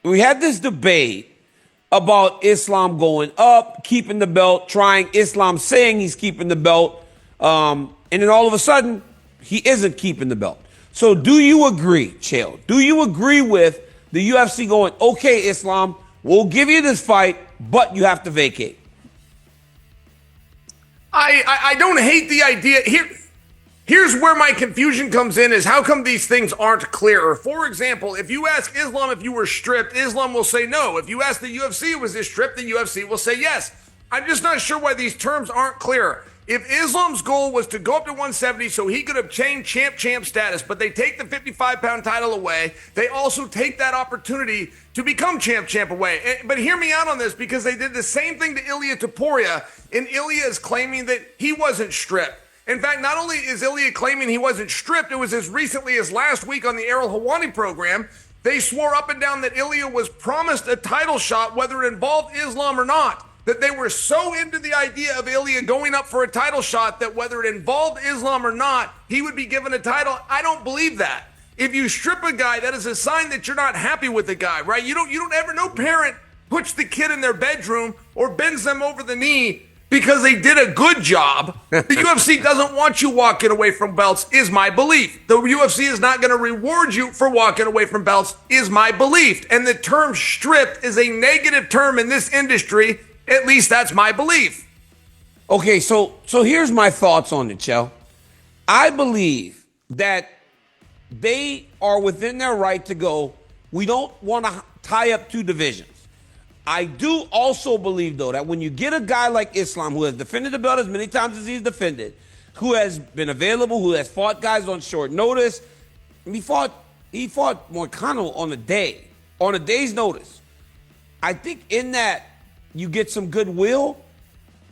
we had this debate about Islam going up, keeping the belt, trying Islam saying he's keeping the belt, and then all of a sudden, he isn't keeping the belt. So do you agree, Chael? Do you agree with the UFC going, okay, Islam, we'll give you this fight, but you have to vacate? I don't hate the idea. Here's where my confusion comes in, is how come these things aren't clearer? For example, if you ask Islam if you were stripped, Islam will say no. If you ask the UFC was this stripped, the UFC will say yes. I'm just not sure why these terms aren't clearer. If Islam's goal was to go up to 170 so he could obtain champ status, but they take the 55-pound title away, they also take that opportunity to become champ away. But hear me out on this, because they did the same thing to Ilia Topuria, and Ilia is claiming that he wasn't stripped. In fact, not only is Ilia claiming he wasn't stripped, it was as recently as last week on the Errol Hawani program, they swore up and down that Ilia was promised a title shot whether it involved Islam or not. That they were so into the idea of Ilia going up for a title shot that whether it involved Islam or not, he would be given a title. I don't believe that. If you strip a guy, that is a sign that you're not happy with the guy, right? You don't ever, no parent puts the kid in their bedroom or bends them over the knee because they did a good job. The UFC doesn't want you walking away from belts, is my belief. The UFC is not going to reward you for walking away from belts, is my belief. And the term stripped is a negative term in this industry. At least that's my belief. Okay, so here's my thoughts on it, Chael. I believe that they are within their right to go, we don't want to tie up two divisions. I do also believe, though, that when you get a guy like Islam, who has defended the belt as many times as he's defended, who has been available, who has fought guys on short notice, he fought Moicano on a day's notice. I think in that, you get some goodwill,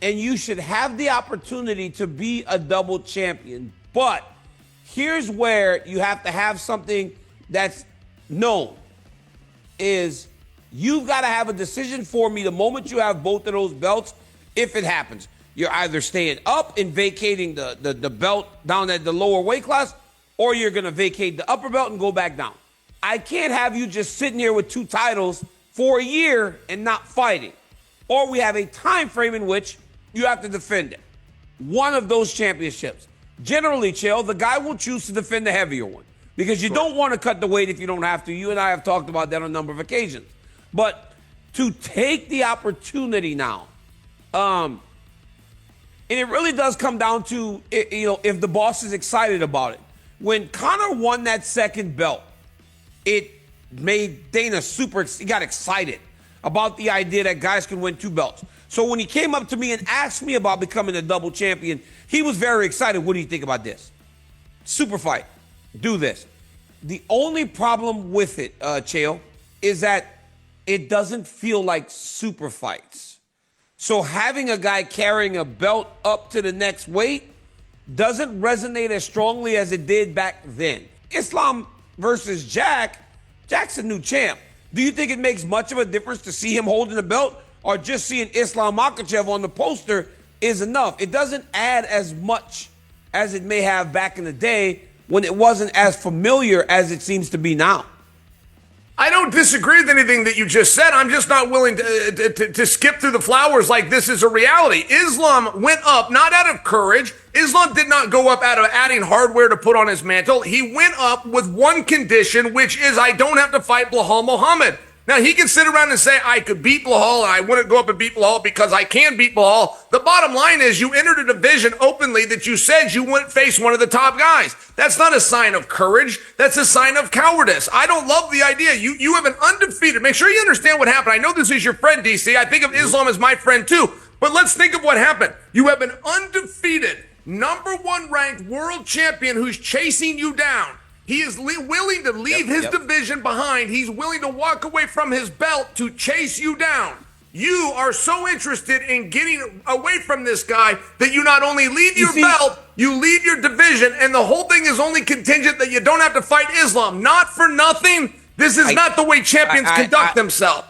and you should have the opportunity to be a double champion. But here's where you have to have something that's known, is you've got to have a decision for me the moment you have both of those belts, if it happens. You're either staying up and vacating the belt down at the lower weight class, or you're going to vacate the upper belt and go back down. I can't have you just sitting here with two titles for a year and not fighting. Or we have a time frame in which you have to defend it. One of those championships. Generally, Chael, the guy will choose to defend the heavier one because you don't want to cut the weight if you don't have to. You and I have talked about that on a number of occasions. But to take the opportunity now, and it really does come down to, if the boss is excited about it. When Conor won that second belt, it made Dana he got excited about the idea that guys can win two belts. So when he came up to me and asked me about becoming a double champion, he was very excited. What do you think about this? Super fight. Do this. The only problem with it, Chael, is that it doesn't feel like super fights. So having a guy carrying a belt up to the next weight doesn't resonate as strongly as it did back then. Islam versus Jack's a new champ. Do you think it makes much of a difference to see him holding the belt, or just seeing Islam Makhachev on the poster is enough? It doesn't add as much as it may have back in the day when it wasn't as familiar as it seems to be now. I don't disagree with anything that you just said. I'm just not willing to skip through the flowers like this is a reality. Islam went up not out of courage. Islam did not go up out of adding hardware to put on his mantle. He went up with one condition, which is I don't have to fight Belal Muhammad. Now, he can sit around and say, I could beat Belal, and I wouldn't go up and beat Belal because I can beat Belal. The bottom line is you entered a division openly that you said you wouldn't face one of the top guys. That's not a sign of courage. That's a sign of cowardice. I don't love the idea. You have an undefeated. Make sure you understand what happened. I know this is your friend, DC. I think of Islam as my friend, too. But let's think of what happened. You have an undefeated, number one ranked world champion who's chasing you down. He is willing to leave his division behind. He's willing to walk away from his belt to chase you down. You are so interested in getting away from this guy that you not only leave your belt, you leave your division, and the whole thing is only contingent that you don't have to fight Islam. Not for nothing. This is not the way champions conduct themselves.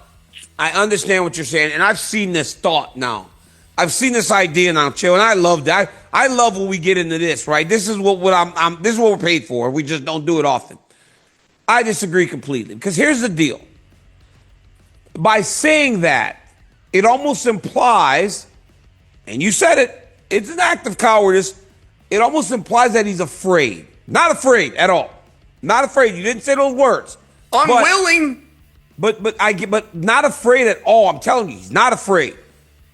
I understand what you're saying, and I've seen this thought now. I've seen this idea now, Chael, and I love that. I love when we get into this, right? This is what this is what we're paid for. We just don't do it often. I disagree completely, because here's the deal. by saying that, it almost implies, and you said it, it's an act of cowardice. It almost implies that he's afraid. Not afraid at all. Not afraid. You didn't say those words. Unwilling. But not afraid at all. I'm telling you, he's not afraid.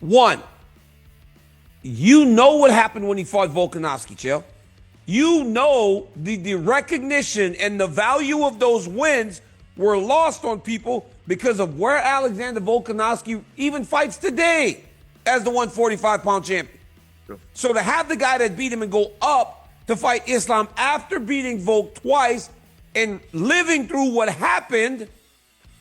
One, you know what happened when he fought Volkanovski, Chael. You know the recognition and the value of those wins were lost on people because of where Alexander Volkanovski even fights today as the 145-pound champion. Sure. So to have the guy that beat him and go up to fight Islam after beating Volk twice and living through what happened,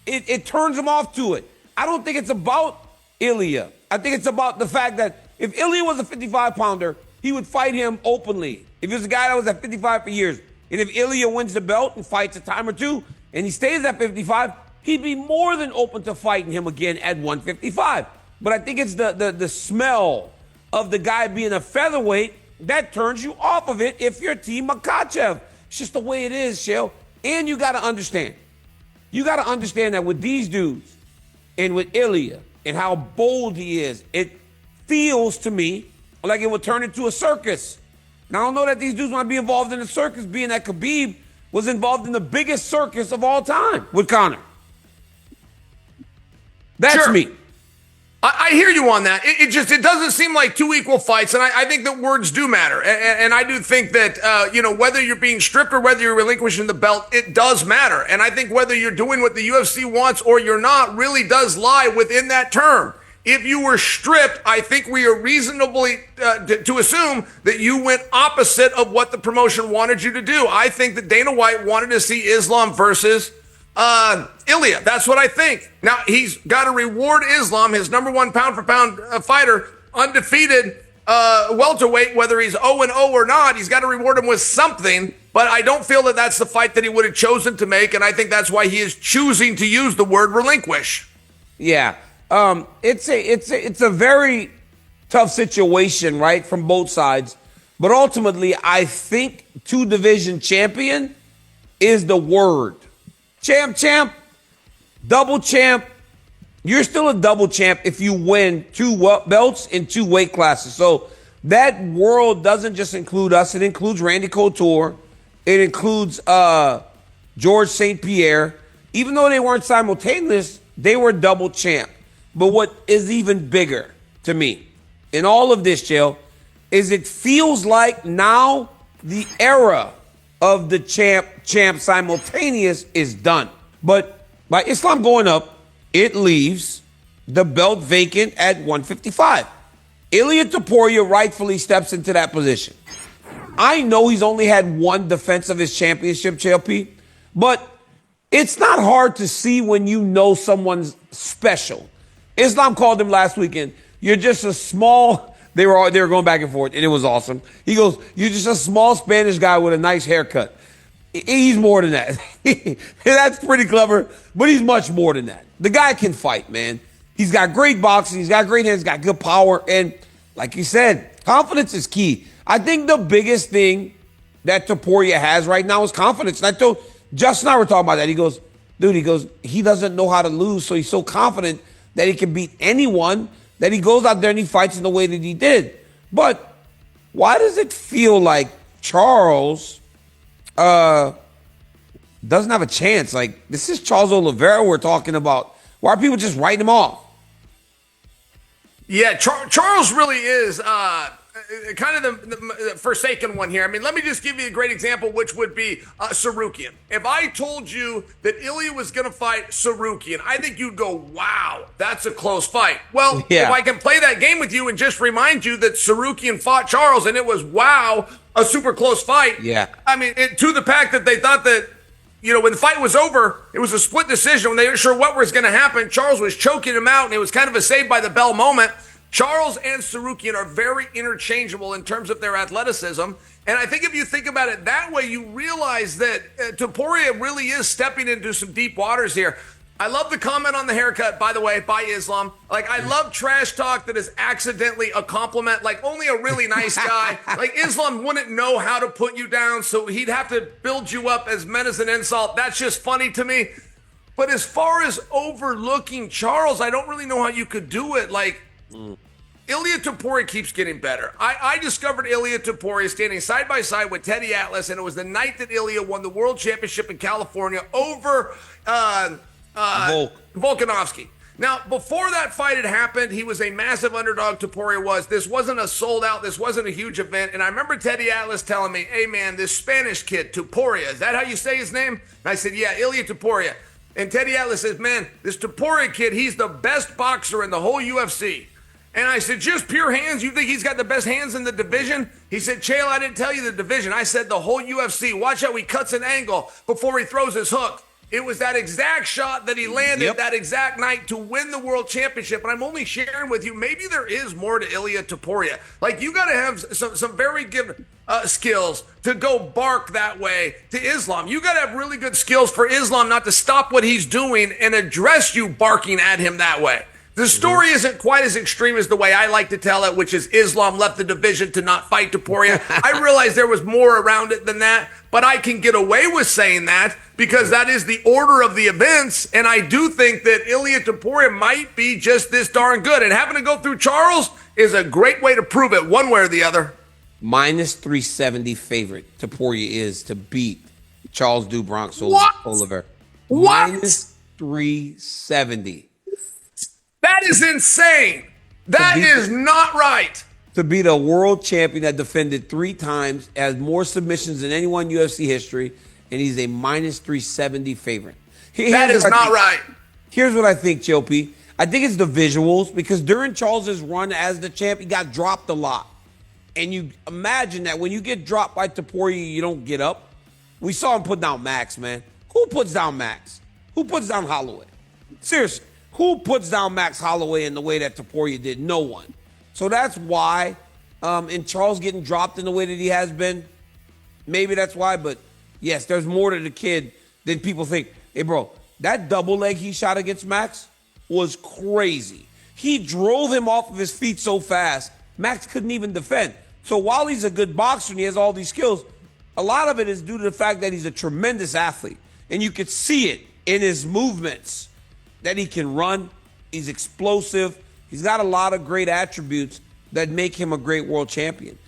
it turns him off to it. I don't think it's about Ilia. I think it's about the fact that if Ilia was a 55-pounder, he would fight him openly. If he was a guy that was at 55 for years, and if Ilia wins the belt and fights a time or two, and he stays at 55, he'd be more than open to fighting him again at 155. But I think it's the smell of the guy being a featherweight that turns you off of it if you're Team Makhachev. It's just the way it is, Chael. And you got to understand. You got to understand that with these dudes and with Ilia and how bold he is, it feels to me like it would turn into a circus. Now, I don't know that these dudes want to be involved in a circus, being that Khabib was involved in the biggest circus of all time with Conor. That's sure. me. I hear you on that. It doesn't seem like two equal fights, and I think that words do matter. And I do think that, whether you're being stripped or whether you're relinquishing the belt, it does matter. And I think whether you're doing what the UFC wants or you're not really does lie within that term. If you were stripped, I think we are reasonably to assume that you went opposite of what the promotion wanted you to do. I think that Dana White wanted to see Islam versus Ilia. That's what I think. Now, he's got to reward Islam, his number one pound-for-pound fighter, undefeated welterweight, whether he's 0-0 or not. He's got to reward him with something, but I don't feel that that's the fight that he would have chosen to make, and I think that's why he is choosing to use the word relinquish. Yeah. It's a very tough situation, right, from both sides. But ultimately, I think two-division champion is the word. Champ, double champ. You're still a double champ if you win two belts in two weight classes. So that world doesn't just include us. It includes Randy Couture. It includes George St. Pierre. Even though they weren't simultaneous, they were double champ. But what is even bigger to me in all of this, Chael, is it feels like now the era of the champ simultaneous is done. But by Islam going up, it leaves the belt vacant at 155. Ilia Topuria rightfully steps into that position. I know he's only had one defense of his championship, JLP, but it's not hard to see when you know someone's special. Islam called him last weekend, you're just a small, they were going back and forth, and it was awesome. He goes, you're just a small Spanish guy with a nice haircut. He's more than that. That's pretty clever, but he's much more than that. The guy can fight, man. He's got great boxing. He's got great hands. He's got good power. And like you said, confidence is key. I think the biggest thing that Topuria has right now is confidence. And I told Justin and I were talking about that. He goes, he doesn't know how to lose, so he's so confident that he can beat anyone that he goes out there and he fights in the way that he did. But why does it feel like Charles doesn't have a chance? Like, this is Charles Oliveira we're talking about. Why are people just writing him off? Yeah, Charles really is kind of the forsaken one here. I mean, let me just give you a great example, which would be Sarukian. If I told you that Ilia was going to fight Sarukian, I think you'd go, wow, that's a close fight. Well, yeah. If I can play that game with you and just remind you that Sarukian fought Charles and it was, wow, a super close fight. Yeah. I mean, to the fact that they thought that, when the fight was over, it was a split decision. When they weren't sure what was going to happen, Charles was choking him out, and it was kind of a saved by the bell moment. Charles and Sarukian are very interchangeable in terms of their athleticism. And I think if you think about it that way, you realize that Topuria really is stepping into some deep waters here. I love the comment on the haircut, by the way, by Islam. Like, I love trash talk that is accidentally a compliment. Like, only a really nice guy. Like, Islam wouldn't know how to put you down, so he'd have to build you up as meant as an insult. That's just funny to me. But as far as overlooking Charles, I don't really know how you could do it. Like, Ilia Topuria keeps getting better. I discovered Ilia Topuria standing side by side with Teddy Atlas, and it was the night that Ilia won the World Championship in California over Volkanovski. Now, before that fight had happened, he was a massive underdog, Topuria was. This wasn't a sold out, this wasn't a huge event. And I remember Teddy Atlas telling me, hey man, this Spanish kid, Topuria, is that how you say his name? And I said, yeah, Ilia Topuria. And Teddy Atlas says, man, this Topuria kid, he's the best boxer in the whole UFC. And I said, just pure hands? You think he's got the best hands in the division? He said, Chael, I didn't tell you the division. I said the whole UFC. Watch how he cuts an angle before he throws his hook. It was that exact shot that he landed that exact night to win the world championship. And I'm only sharing with you, maybe there is more to Ilia Topuria. Like, you got to have some very good skills to go bark that way to Islam. You got to have really good skills for Islam not to stop what he's doing and address you barking at him that way. The story isn't quite as extreme as the way I like to tell it, which is Islam left the division to not fight Topuria. I realize there was more around it than that, but I can get away with saying that because that is the order of the events. And I do think that Ilia Topuria might be just this darn good. And having to go through Charles is a great way to prove it one way or the other. Minus 370 favorite Topuria is to beat Charles do Bronx Oliver. Minus 370. That is insane. That is not right. To be the world champion that defended 3 times, has more submissions than anyone in UFC history, and he's a minus 370 favorite. That is not right. Here's what I think, Chopey. I think it's the visuals, because during Charles's run as the champ, he got dropped a lot. And you imagine that when you get dropped by Topuria, you don't get up. We saw him put down Max, man. Who puts down Max? Who puts down Holloway? Seriously. Who puts down Max Holloway in the way that Topuria did? No one. So that's why, and Charles getting dropped in the way that he has been, maybe that's why. But yes, there's more to the kid than people think. Hey, bro, that double leg he shot against Max was crazy. He drove him off of his feet so fast, Max couldn't even defend. So while he's a good boxer and he has all these skills, a lot of it is due to the fact that he's a tremendous athlete. And you could see it in his movements. That he can run, he's explosive, he's got a lot of great attributes that make him a great world champion.